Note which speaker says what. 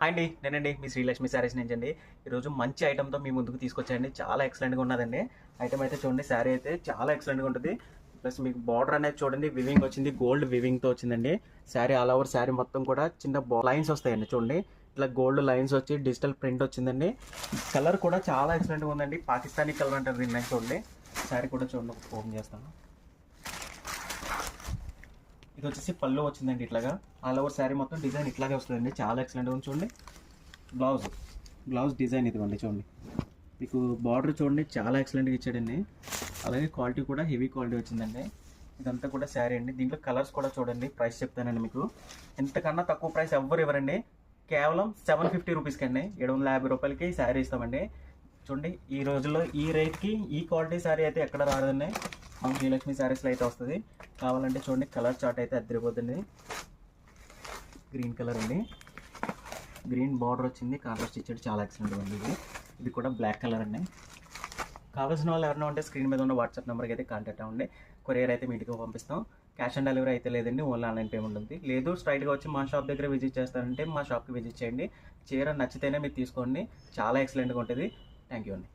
Speaker 1: Hi అండి, నేనండి మీ శ్రీలక్ష్మి శారీస్ నుంచి అండి. ఈరోజు మంచి ఐటమ్తో మీ ముందుకు తీసుకొచ్చాయండి. చాలా ఎక్సలెంట్గా ఉన్నదండి. ఐటమ్ అయితే చూడండి, శారీ అయితే చాలా ఎక్సలెంట్గా ఉంటుంది. ప్లస్ మీకు బార్డర్ అనేది చూడండి, వివింగ్ వచ్చింది, గోల్డ్ వివింగ్తో వచ్చిందండి. శారీ ఆల్ ఓవర్ శారీ మొత్తం కూడా చిన్న లైన్స్ వస్తాయండి. చూడండి, ఇట్లా గోల్డ్ లైన్స్ వచ్చి డిజిటల్ ప్రింట్ వచ్చిందండి. కలర్ కూడా చాలా ఎక్సలెంట్గా ఉందండి. పాకిస్తానీ కలర్ అంటారు దీన్ని. చూడండి, శారీ కూడా చూడండి, ఓపెన్ చేస్తాను. ఇది వచ్చేసి పళ్ళు వచ్చిందండి. ఇట్లాగా ఆల్ ఓవర్ శారీ మొత్తం డిజైన్ ఇట్లాగే వస్తుందండి. చాలా ఎక్సలెంట్గా ఉంది. చూడండి, బ్లౌజ్ డిజైన్ ఇదిగోండి. చూడండి, మీకు బార్డర్ చూడండి, చాలా ఎక్సలెంట్గా ఇచ్చాడండి. అలాగే క్వాలిటీ కూడా హెవీ క్వాలిటీ వచ్చిందండి. ఇదంతా కూడా శారీ అండి. దీంట్లో కలర్స్ కూడా చూడండి. ప్రైస్ చెప్తానండి మీకు. ఎంతకన్నా తక్కువ ప్రైస్ ఎవ్వరు ఇవ్వరండి. కేవలం 750 రూపీస్కి అండి, 750 రూపాయలకి శారీ ఇస్తామండి. చూడండి, ఈ రోజుల్లో ఈ రేట్కి ఈ క్వాలిటీ శారీ అయితే ఎక్కడ రాదండి. మన శ్రీలక్ష్మి శారీస్లో అయితే వస్తుంది. కావాలంటే చూడండి, కలర్ చార్ట్ అయితే అద్దరిపోతుంది. గ్రీన్ కలర్ అండి, గ్రీన్ బార్డర్ వచ్చింది, కాంట్రాస్ట్ ఇచ్చాడు, చాలా ఎక్సలెంట్గా ఉంది. ఇది కూడా బ్లాక్ కలర్ అండి. కావాల్సిన వాళ్ళు ఎవరైనా ఉంటే స్క్రీన్ మీద ఉన్న వాట్సాప్ నెంబర్కి అయితే కాంటాక్ట్ అవ్వండి. కొరియర్ అయితే మీ ఇంటికి పంపిస్తాం. క్యాష్ ఆన్ డెలివరీ అయితే లేదండి, ఓన్లీ ఆన్లైన్ పేమెంట్ ఉంది. లేదు స్ట్రైట్గా వచ్చి మా షాప్ దగ్గర విజిట్ చేస్తారంటే మా షాప్కి విజిట్ చేయండి. చీర నచ్చితేనే మీరు తీసుకోండి. చాలా ఎక్సలెంట్గా ఉంటుంది. థ్యాంక్ యూ అండి.